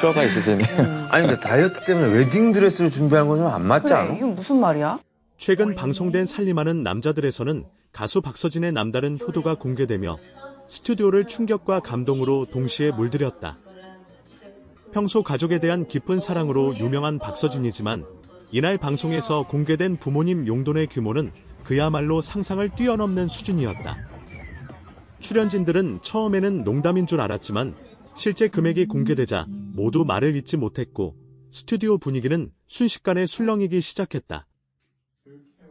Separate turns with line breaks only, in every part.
뼈가 있으시네.
아니 근데 다이어트 때문에 웨딩드레스를 준비한 건 좀 안 맞지
그래,
않아?
이건 무슨 말이야?
최근 방송된 살림하는 남자들에서는 가수 박서진의 남다른 효도가 공개되며 스튜디오를 충격과 감동으로 동시에 물들였다. 평소 가족에 대한 깊은 사랑으로 유명한 박서진이지만 이날 방송에서 공개된 부모님 용돈의 규모는 그야말로 상상을 뛰어넘는 수준이었다. 출연진들은 처음에는 농담인 줄 알았지만 실제 금액이 공개되자 모두 말을 잇지 못했고 스튜디오 분위기는 순식간에 술렁이기 시작했다.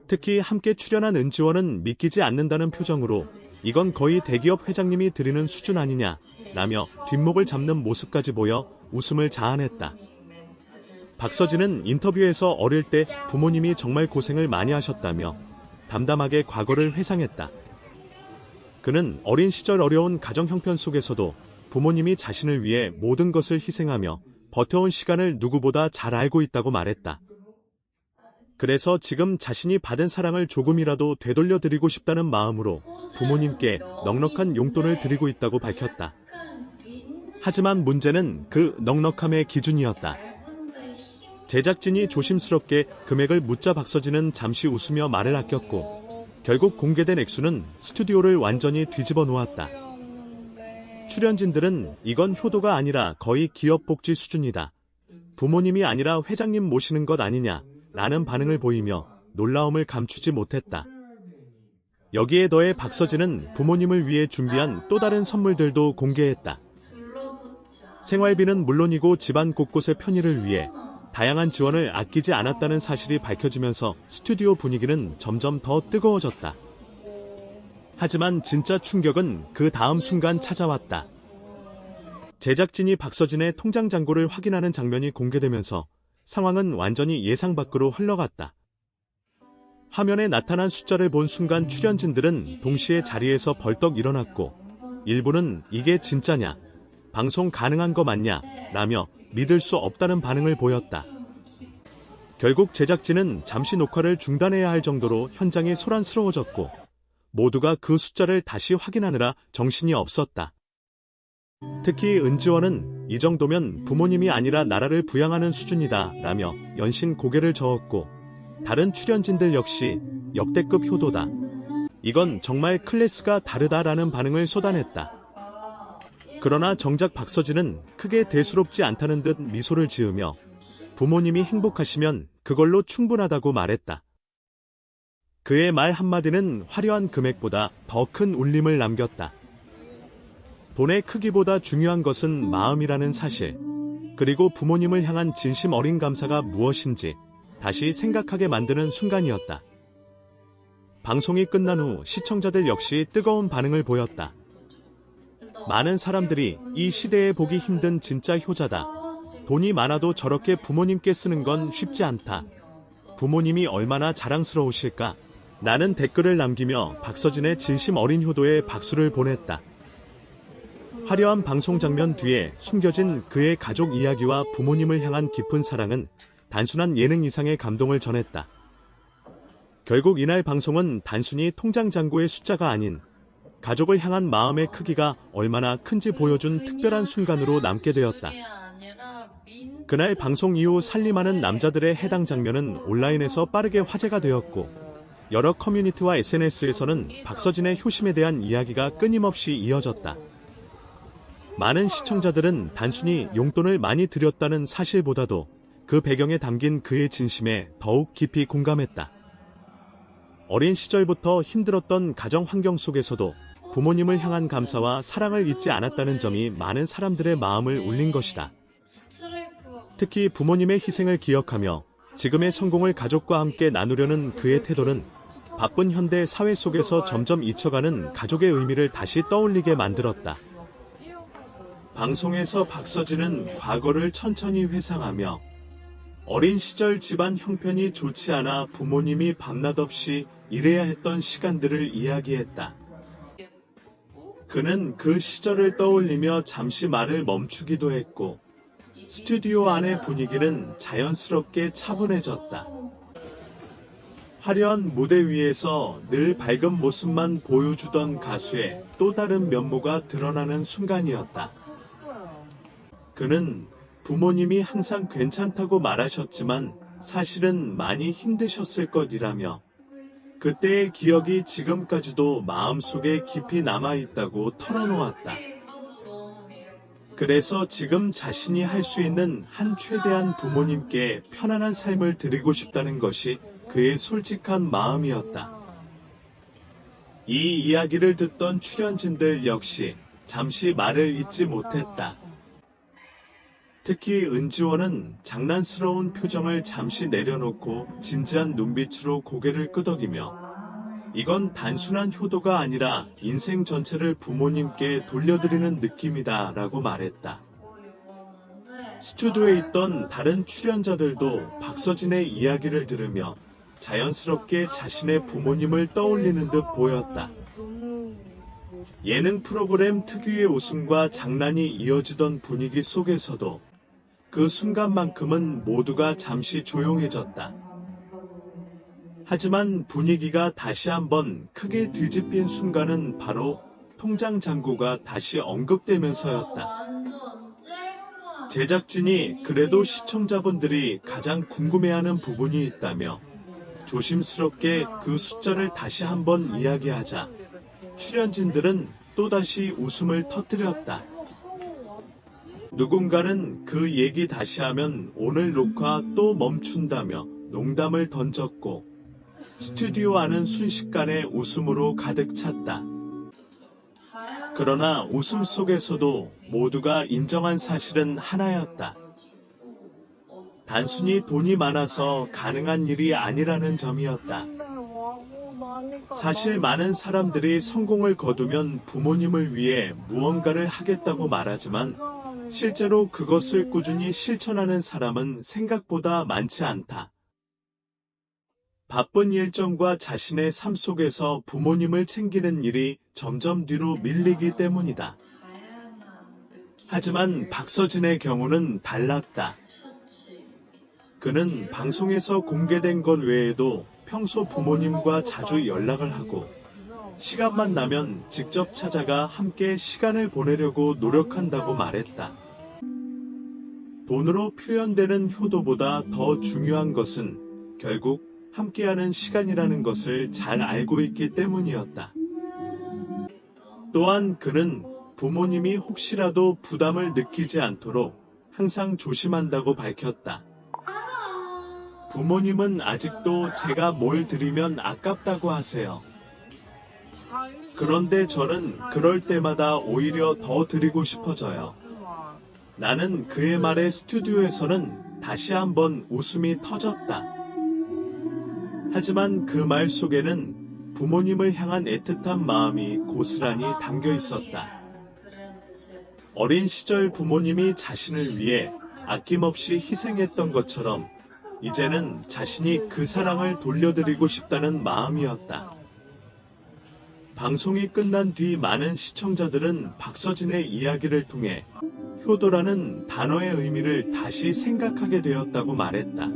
특히 함께 출연한 은지원은 믿기지 않는다는 표정으로 이건 거의 대기업 회장님이 드리는 수준 아니냐 라며 뒷목을 잡는 모습까지 보여 웃음을 자아냈다. 박서진은 인터뷰에서 어릴 때 부모님이 정말 고생을 많이 하셨다며 담담하게 과거를 회상했다. 그는 어린 시절 어려운 가정 형편 속에서도 부모님이 자신을 위해 모든 것을 희생하며 버텨온 시간을 누구보다 잘 알고 있다고 말했다. 그래서 지금 자신이 받은 사랑을 조금이라도 되돌려드리고 싶다는 마음으로 부모님께 넉넉한 용돈을 드리고 있다고 밝혔다. 하지만 문제는 그 넉넉함의 기준이었다. 제작진이 조심스럽게 금액을 묻자 박서진은 잠시 웃으며 말을 아꼈고 결국 공개된 액수는 스튜디오를 완전히 뒤집어 놓았다. 출연진들은 이건 효도가 아니라 거의 기업 복지 수준이다. 부모님이 아니라 회장님 모시는 것 아니냐 라는 반응을 보이며 놀라움을 감추지 못했다. 여기에 더해 박서진은 부모님을 위해 준비한 또 다른 선물들도 공개했다. 생활비는 물론이고 집안 곳곳의 편의를 위해 다양한 지원을 아끼지 않았다는 사실이 밝혀지면서 스튜디오 분위기는 점점 더 뜨거워졌다. 하지만 진짜 충격은 그 다음 순간 찾아왔다. 제작진이 박서진의 통장 잔고를 확인하는 장면이 공개되면서 상황은 완전히 예상 밖으로 흘러갔다. 화면에 나타난 숫자를 본 순간 출연진들은 동시에 자리에서 벌떡 일어났고 일부는 이게 진짜냐, 방송 가능한 거 맞냐 라며 믿을 수 없다는 반응을 보였다. 결국 제작진은 잠시 녹화를 중단해야 할 정도로 현장이 소란스러워졌고 모두가 그 숫자를 다시 확인하느라 정신이 없었다. 특히 은지원은 이 정도면 부모님이 아니라 나라를 부양하는 수준이다 라며 연신 고개를 저었고 다른 출연진들 역시 역대급 효도다. 이건 정말 클래스가 다르다라는 반응을 쏟아냈다. 그러나 정작 박서진은 크게 대수롭지 않다는 듯 미소를 지으며 부모님이 행복하시면 그걸로 충분하다고 말했다. 그의 말 한마디는 화려한 금액보다 더 큰 울림을 남겼다. 돈의 크기보다 중요한 것은 마음이라는 사실, 그리고 부모님을 향한 진심 어린 감사가 무엇인지 다시 생각하게 만드는 순간이었다. 방송이 끝난 후 시청자들 역시 뜨거운 반응을 보였다. 많은 사람들이 이 시대에 보기 힘든 진짜 효자다. 돈이 많아도 저렇게 부모님께 쓰는 건 쉽지 않다. 부모님이 얼마나 자랑스러우실까? 라는 댓글을 남기며 박서진의 진심 어린 효도에 박수를 보냈다. 화려한 방송 장면 뒤에 숨겨진 그의 가족 이야기와 부모님을 향한 깊은 사랑은 단순한 예능 이상의 감동을 전했다. 결국 이날 방송은 단순히 통장 잔고의 숫자가 아닌 가족을 향한 마음의 크기가 얼마나 큰지 보여준 특별한 순간으로 남게 되었다. 그날 방송 이후 살림하는 남자들의 해당 장면은 온라인에서 빠르게 화제가 되었고 여러 커뮤니티와 SNS에서는 박서진의 효심에 대한 이야기가 끊임없이 이어졌다. 많은 시청자들은 단순히 용돈을 많이 드렸다는 사실보다도 그 배경에 담긴 그의 진심에 더욱 깊이 공감했다. 어린 시절부터 힘들었던 가정 환경 속에서도 부모님을 향한 감사와 사랑을 잊지 않았다는 점이 많은 사람들의 마음을 울린 것이다. 특히 부모님의 희생을 기억하며 지금의 성공을 가족과 함께 나누려는 그의 태도는 바쁜 현대 사회 속에서 점점 잊혀가는 가족의 의미를 다시 떠올리게 만들었다. 방송에서 박서진은 과거를 천천히 회상하며 어린 시절 집안 형편이 좋지 않아 부모님이 밤낮 없이 일해야 했던 시간들을 이야기했다. 그는 그 시절을 떠올리며 잠시 말을 멈추기도 했고 스튜디오 안의 분위기는 자연스럽게 차분해졌다. 화려한 무대 위에서 늘 밝은 모습만 보여주던 가수의 또 다른 면모가 드러나는 순간이었다. 그는 부모님이 항상 괜찮다고 말하셨지만 사실은 많이 힘드셨을 것이라며 그때의 기억이 지금까지도 마음속에 깊이 남아있다고 털어놓았다. 그래서 지금 자신이 할 수 있는 한 최대한 부모님께 편안한 삶을 드리고 싶다는 것이 그의 솔직한 마음이었다. 이 이야기를 듣던 출연진들 역시 잠시 말을 잇지 못했다. 특히 은지원은 장난스러운 표정을 잠시 내려놓고 진지한 눈빛으로 고개를 끄덕이며 이건 단순한 효도가 아니라 인생 전체를 부모님께 돌려드리는 느낌이다 라고 말했다. 스튜디오에 있던 다른 출연자들도 박서진의 이야기를 들으며 자연스럽게 자신의 부모님을 떠올리는 듯 보였다. 예능 프로그램 특유의 웃음과 장난이 이어지던 분위기 속에서도 그 순간만큼은 모두가 잠시 조용해졌다. 하지만 분위기가 다시 한번 크게 뒤집힌 순간은 바로 통장 잔고가 다시 언급되면서였다. 제작진이 그래도 시청자분들이 가장 궁금해하는 부분이 있다며 조심스럽게 그 숫자를 다시 한번 이야기하자 출연진들은 또다시 웃음을 터뜨렸다. 누군가는 그 얘기 다시 하면 오늘 녹화 또 멈춘다며 농담을 던졌고 스튜디오 안은 순식간에 웃음으로 가득 찼다. 그러나 웃음 속에서도 모두가 인정한 사실은 하나였다. 단순히 돈이 많아서 가능한 일이 아니라는 점이었다. 사실 많은 사람들이 성공을 거두면 부모님을 위해 무언가를 하겠다고 말하지만 실제로 그것을 꾸준히 실천하는 사람은 생각보다 많지 않다. 바쁜 일정과 자신의 삶 속에서 부모님을 챙기는 일이 점점 뒤로 밀리기 때문이다. 하지만 박서진의 경우는 달랐다. 그는 방송에서 공개된 것 외에도 평소 부모님과 자주 연락을 하고 시간만 나면 직접 찾아가 함께 시간을 보내려고 노력한다고 말했다. 돈으로 표현되는 효도보다 더 중요한 것은 결국 함께하는 시간이라는 것을 잘 알고 있기 때문이었다. 또한 그는 부모님이 혹시라도 부담을 느끼지 않도록 항상 조심한다고 밝혔다. 부모님은 아직도 제가 뭘 드리면 아깝다고 하세요. 그런데 저는 그럴 때마다 오히려 더 드리고 싶어져요. 나는 그의 말에 스튜디오에서는 다시 한번 웃음이 터졌다. 하지만 그 말 속에는 부모님을 향한 애틋한 마음이 고스란히 담겨 있었다. 어린 시절 부모님이 자신을 위해 아낌없이 희생했던 것처럼 이제는 자신이 그 사랑을 돌려드리고 싶다는 마음이었다. 방송이 끝난 뒤 많은 시청자들은 박서진의 이야기를 통해 효도라는 단어의 의미를 다시 생각하게 되었다고 말했다.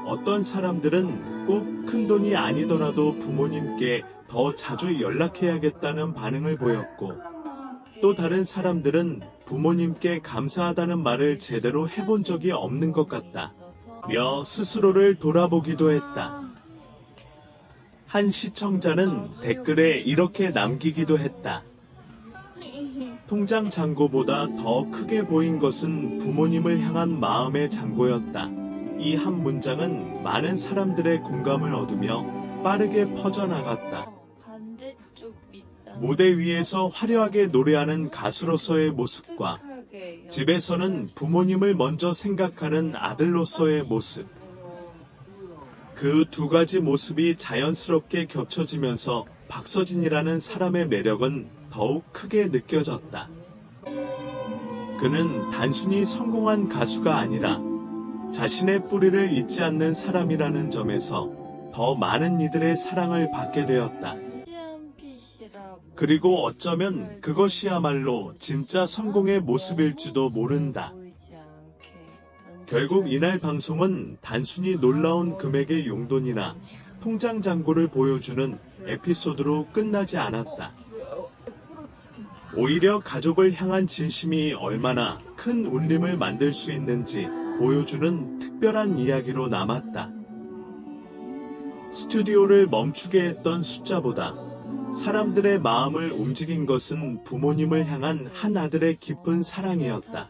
어떤 사람들은 꼭 큰돈이 아니더라도 부모님께 더 자주 연락해야겠다는 반응을 보였고 또 다른 사람들은 부모님께 감사하다는 말을 제대로 해본 적이 없는 것 같다 며 스스로를 돌아보기도 했다. 한 시청자는 댓글에 이렇게 남기기도 했다. 통장 잔고보다 더 크게 보인 것은 부모님을 향한 마음의 잔고였다. 이 한 문장은 많은 사람들의 공감을 얻으며 빠르게 퍼져나갔다. 무대 위에서 화려하게 노래하는 가수로서의 모습과 집에서는 부모님을 먼저 생각하는 아들로서의 모습. 그 두 가지 모습이 자연스럽게 겹쳐지면서 박서진이라는 사람의 매력은 더욱 크게 느껴졌다. 그는 단순히 성공한 가수가 아니라 자신의 뿌리를 잊지 않는 사람이라는 점에서 더 많은 이들의 사랑을 받게 되었다. 그리고 어쩌면 그것이야말로 진짜 성공의 모습일지도 모른다. 결국 이날 방송은 단순히 놀라운 금액의 용돈이나 통장 잔고를 보여주는 에피소드로 끝나지 않았다. 오히려 가족을 향한 진심이 얼마나 큰 울림을 만들 수 있는지 보여주는 특별한 이야기로 남았다. 스튜디오를 멈추게 했던 숫자보다 사람들의 마음을 움직인 것은 부모님을 향한 한 아들의 깊은 사랑이었다.